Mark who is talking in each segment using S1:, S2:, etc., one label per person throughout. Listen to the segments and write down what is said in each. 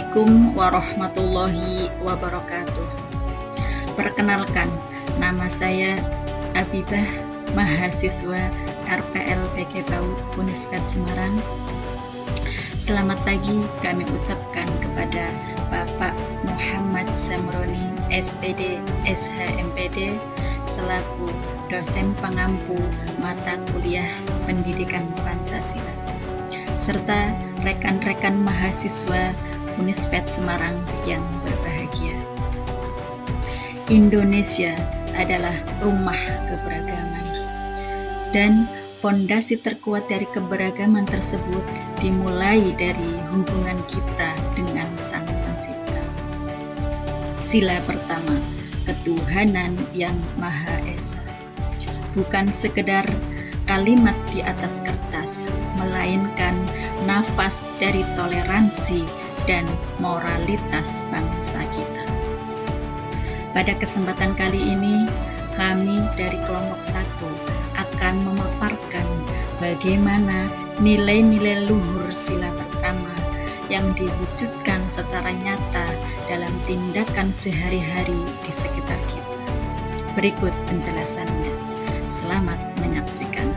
S1: Assalamualaikum warahmatullahi wabarakatuh. Perkenalkan, nama saya Abibah, mahasiswa RPL PG PAUD Unisfed Semarang. Selamat pagi kami ucapkan kepada Bapak Muhammad Samroni, SPD, SHMPD, selaku dosen pengampu mata kuliah Pendidikan Pancasila, serta rekan-rekan mahasiswa Unisfed Semarang yang berbahagia. Indonesia adalah rumah keberagaman, dan fondasi terkuat dari keberagaman tersebut dimulai dari hubungan kita dengan Sang Pencipta. Sila pertama, ketuhanan yang Maha Esa, bukan sekedar kalimat di atas kertas, melainkan nafas dari toleransi dan moralitas bangsa kita. Pada kesempatan kali ini, kami dari kelompok 1 akan memaparkan bagaimana nilai-nilai luhur sila pertama yang diwujudkan secara nyata dalam tindakan sehari-hari di sekitar kita. Berikut penjelasannya. Selamat menyaksikan.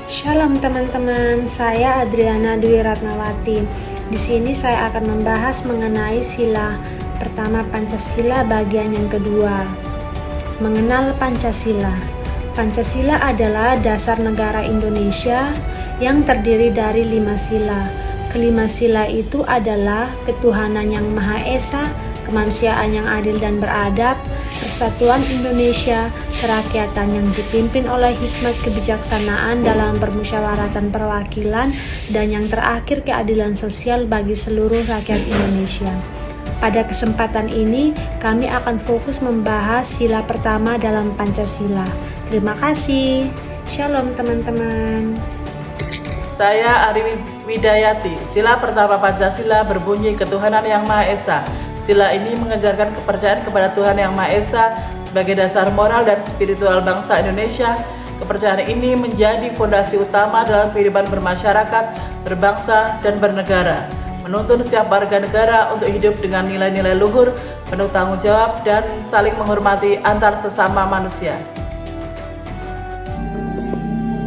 S2: Shalom teman-teman, saya Adriana Dwi Ratnawati. Di sini saya akan membahas mengenai sila pertama Pancasila bagian yang kedua. Mengenal Pancasila. Pancasila adalah dasar negara Indonesia yang terdiri dari 5 sila. Kelima sila itu adalah ketuhanan yang Maha Esa, kemanusiaan yang adil dan beradab, persatuan Indonesia, kerakyatan yang dipimpin oleh hikmat kebijaksanaan dalam permusyawaratan perwakilan, dan yang terakhir keadilan sosial bagi seluruh rakyat Indonesia. Pada kesempatan ini, kami akan fokus membahas sila pertama dalam Pancasila. Terima kasih. Shalom teman-teman.
S3: Saya Ari Widayati. Sila pertama Pancasila berbunyi ketuhanan yang Maha Esa. Sila ini mengajarkan kepercayaan kepada Tuhan Yang Maha Esa sebagai dasar moral dan spiritual bangsa Indonesia. Kepercayaan ini menjadi fondasi utama dalam kehidupan bermasyarakat, berbangsa, dan bernegara. Menuntun setiap warga negara untuk hidup dengan nilai-nilai luhur, penuh tanggung jawab, dan saling menghormati antar sesama manusia.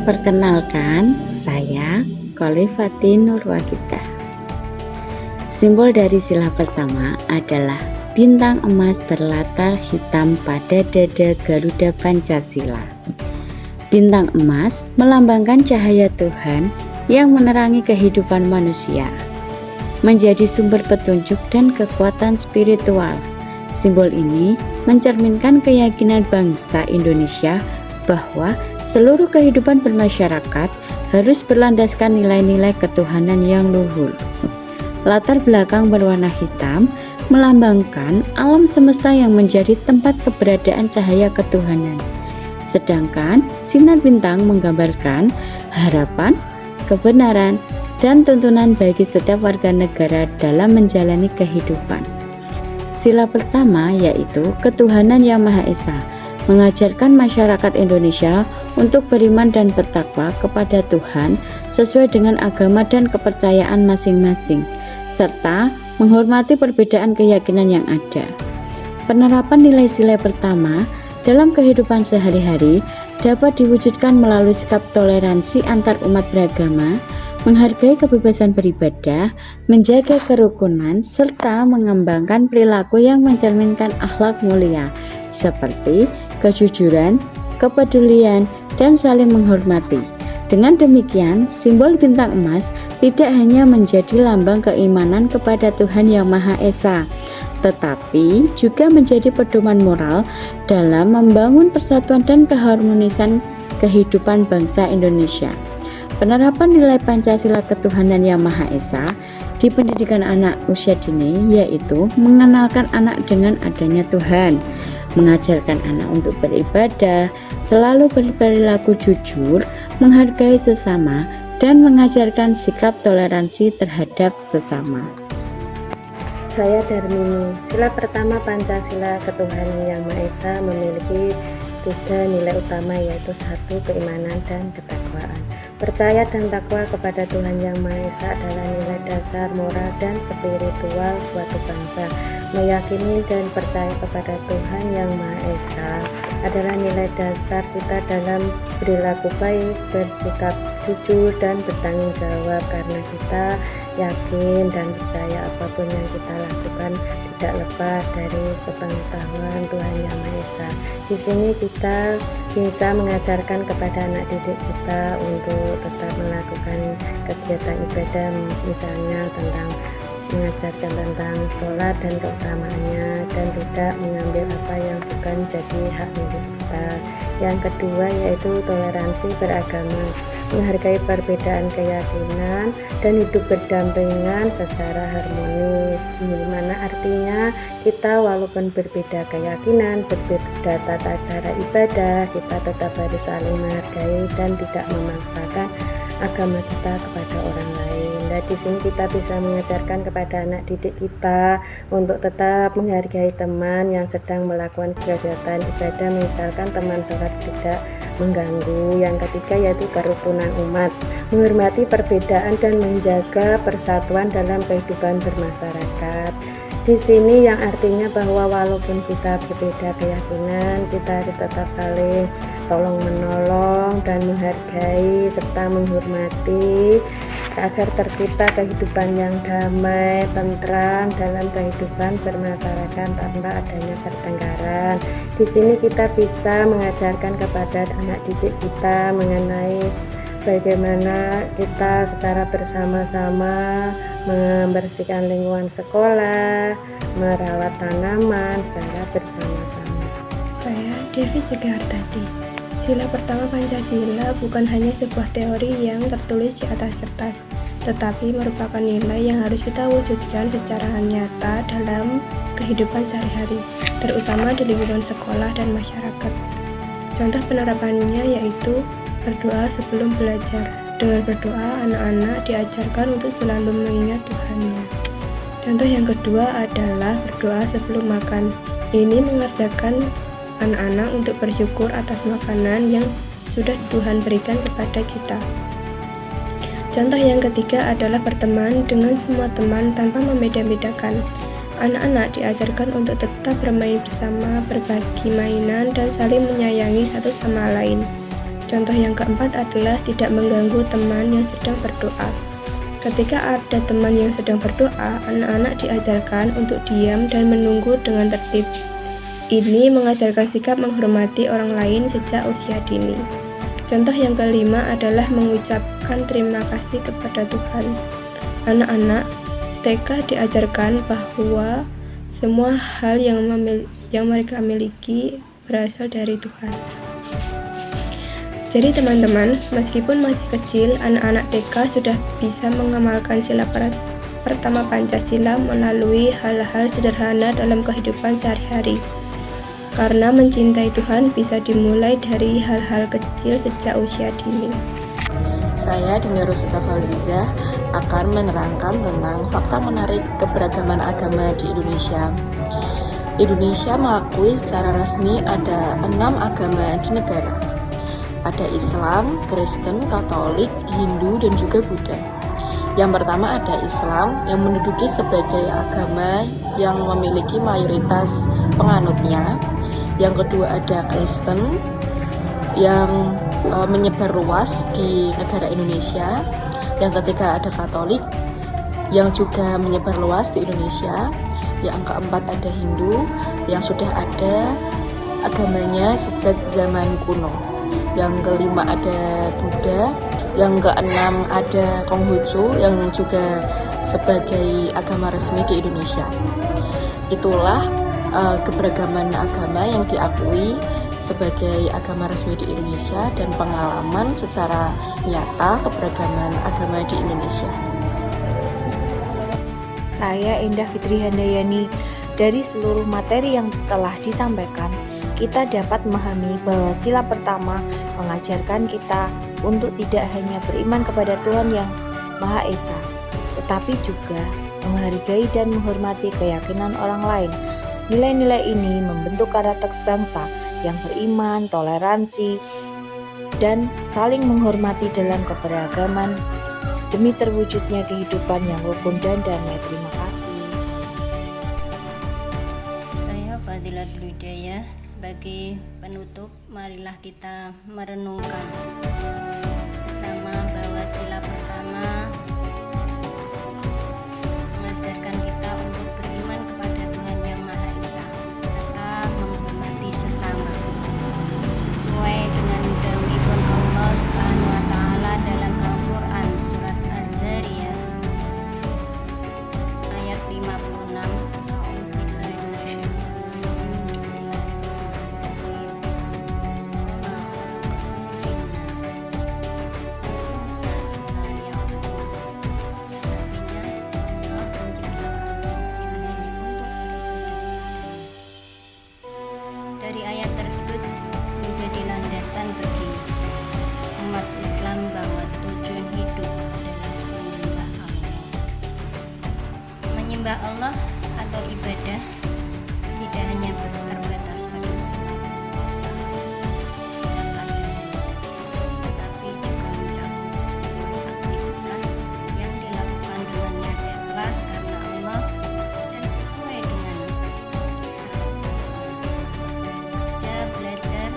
S4: Perkenalkan, saya Khalifati Nurwagita. Simbol dari sila pertama adalah bintang emas berlatar hitam pada dada Garuda Pancasila. Bintang emas melambangkan cahaya Tuhan yang menerangi kehidupan manusia, menjadi sumber petunjuk dan kekuatan spiritual. Simbol ini mencerminkan keyakinan bangsa Indonesia bahwa seluruh kehidupan bermasyarakat harus berlandaskan nilai-nilai ketuhanan yang luhur. Latar belakang berwarna hitam melambangkan alam semesta yang menjadi tempat keberadaan cahaya ketuhanan. Sedangkan sinar bintang menggambarkan harapan, kebenaran, dan tuntunan bagi setiap warga negara dalam menjalani kehidupan. Sila pertama yaitu ketuhanan yang Maha Esa, mengajarkan masyarakat Indonesia untuk beriman dan bertakwa kepada Tuhan sesuai dengan agama dan kepercayaan masing-masing, serta menghormati perbedaan keyakinan yang ada. Penerapan nilai sila pertama dalam kehidupan sehari-hari dapat diwujudkan melalui sikap toleransi antar umat beragama, menghargai kebebasan beribadah, menjaga kerukunan, serta mengembangkan perilaku yang mencerminkan akhlak mulia seperti kejujuran, kepedulian, dan saling menghormati. Dengan demikian, simbol bintang emas tidak hanya menjadi lambang keimanan kepada Tuhan Yang Maha Esa, tetapi juga menjadi pedoman moral dalam membangun persatuan dan keharmonisan kehidupan bangsa Indonesia. Penerapan nilai Pancasila ketuhanan Yang Maha Esa di pendidikan anak usia dini yaitu mengenalkan anak dengan adanya Tuhan, mengajarkan anak untuk beribadah, selalu berperilaku jujur, menghargai sesama, dan mengajarkan sikap toleransi terhadap sesama.
S5: Saya Darmini. Sila pertama Pancasila ketuhanan yang Maha Esa memiliki 3 nilai utama, yaitu 1. Keimanan dan ketakwaan. Percaya dan takwa kepada Tuhan Yang Maha Esa adalah nilai dasar moral dan spiritual suatu bangsa. Meyakini dan percaya kepada Tuhan Yang Maha Esa adalah nilai dasar kita dalam perilaku baik, bersikap jujur dan bertanggung jawab, karena kita yakin dan percaya apapun yang kita lakukan tidak lepas dari sepengetahuan Tuhan Yang Maha Esa. Di sini kita bisa mengajarkan kepada anak didik kita untuk tetap melakukan kegiatan ibadah, misalnya tentang mengajarkan tentang sholat dan keutamaannya, dan tidak mengambil apa yang bukan jadi hak milik kita. Yang kedua yaitu toleransi beragama, menghargai perbedaan keyakinan dan hidup berdampingan secara harmonis, di mana artinya kita walaupun berbeda keyakinan, berbeda tata cara ibadah, kita tetap harus saling menghargai dan tidak memaksakan agama kita kepada orang lain. Nah, di sini kita bisa mengajarkan kepada anak didik kita untuk tetap menghargai teman yang sedang melakukan kegiatan ibadah, misalkan teman sholat tidak mengganggu. Yang ketiga yaitu kerukunan umat, menghormati perbedaan dan menjaga persatuan dalam kehidupan bermasyarakat. Di sini yang artinya bahwa walaupun kita berbeda keyakinan, kita harus tetap saling tolong menolong dan menghargai serta menghormati agar tercipta kehidupan yang damai, tentram dalam kehidupan bermasyarakat tanpa adanya pertengkaran. Di sini kita bisa mengajarkan kepada anak didik kita mengenai bagaimana kita secara bersama-sama membersihkan lingkungan sekolah, merawat tanaman secara bersama-sama.
S2: Saya Devi Segartadi. Sila pertama Pancasila bukan hanya sebuah teori yang tertulis di atas kertas, tetapi merupakan nilai yang harus kita wujudkan secara nyata dalam kehidupan sehari-hari, terutama di lingkungan sekolah dan masyarakat. Contoh penerapannya yaitu berdoa sebelum belajar. Dengan berdoa, anak-anak diajarkan untuk selalu mengingat Tuhannya. Contoh yang kedua adalah berdoa sebelum makan. Ini mengajarkan anak-anak untuk bersyukur atas makanan yang sudah Tuhan berikan kepada kita. Contoh yang ketiga adalah berteman dengan semua teman tanpa membeda-bedakan. Anak-anak diajarkan untuk tetap bermain bersama, berbagi mainan, dan saling menyayangi satu sama lain. Contoh yang keempat adalah tidak mengganggu teman yang sedang berdoa. Ketika ada teman yang sedang berdoa, anak-anak diajarkan untuk diam dan menunggu dengan tertib. Ini mengajarkan sikap menghormati orang lain sejak usia dini. Contoh yang kelima adalah mengucapkan terima kasih kepada Tuhan. Anak-anak TK diajarkan bahwa semua hal yang mereka miliki berasal dari Tuhan. Jadi teman-teman, meskipun masih kecil, anak-anak TK sudah bisa mengamalkan sila pertama Pancasila melalui hal-hal sederhana dalam kehidupan sehari-hari. Karena mencintai Tuhan bisa dimulai dari hal-hal kecil sejak usia dini.
S6: Saya Dinda Rosita Fauziza akan menerangkan tentang fakta menarik keberagaman agama di Indonesia. Indonesia mengakui secara resmi ada 6 agama di negara. Ada Islam, Kristen, Katolik, Hindu, dan juga Buddha. Yang pertama ada Islam yang menduduki sebagai agama yang memiliki mayoritas penganutnya. Yang kedua ada Kristen yang menyebar luas di negara Indonesia. Yang ketiga ada Katolik yang juga menyebar luas di Indonesia. Yang keempat ada Hindu yang sudah ada agamanya sejak zaman kuno. Yang kelima ada Buddha. Yang keenam ada Konghucu yang juga sebagai agama resmi di Indonesia. Itulah keberagaman agama yang diakui sebagai agama resmi di Indonesia dan pengalaman secara nyata keberagaman agama di Indonesia.
S7: Saya Endah Fitri Handayani. Dari seluruh materi yang telah disampaikan, kita dapat memahami bahwa sila pertama mengajarkan kita untuk tidak hanya beriman kepada Tuhan Yang Maha Esa, tetapi juga menghargai dan menghormati keyakinan orang lain. Nilai-nilai ini membentuk karakter bangsa yang beriman, toleransi, dan saling menghormati dalam keberagaman demi terwujudnya kehidupan yang rukun dan damai. Terima kasih.
S8: Saya Fadilatul Hidayah. Sebagai penutup, marilah kita merenungkan bersama bahwa sila pertama mengajarkan kita untuk beriman kepada Tuhan Yang Maha Esa serta menghormati sesama sesuai dengan dawuhipun Allah Subhanahu wa taala dalam Al-Qur'an surat Az-Zariyat ayat 56. Dari ayat tersebut menjadi landasan bagi umat Islam bahwa tujuan hidup adalah menyembah Allah. Menyembah Allah atau ibadah tidak hanya terbatas pada sholat, puasa, zakat, dan haji, tetapi juga mencakup seluruh aktivitas yang dilakukan dengan niat ikhlas karena Allah dan sesuai dengan syarat-syarat seperti bekerja, belajar,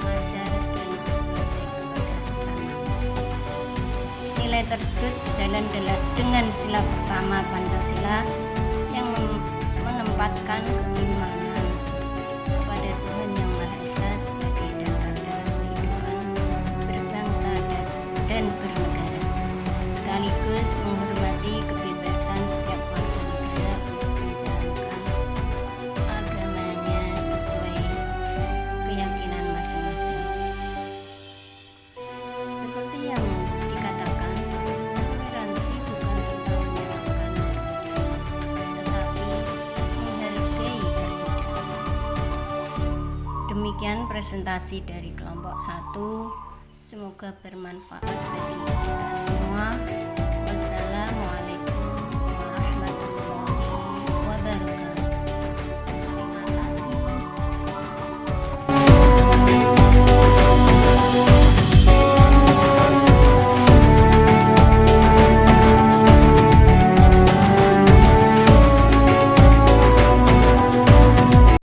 S8: mengajar, dan berbuat baik kepada sesama. Nilai tersebut sejalan dengan sila pertama Pancasila yang menempatkan keimanan kepada Tuhan Yang Maha Esa sebagai dasar dalam kehidupan berbangsa dan bernegara, sekaligus menghormati kebebasan setiap warga negara untuk menjalankan agamanya sesuai keyakinan masing-masing. Seperti yang dikatakan, toleransi bukan tentang menyalahkan tetapi menghargai perbedaan. Demikian presentasi dari kelompok 1. Semoga bermanfaat bagi kita semua. Wassalamualaikum.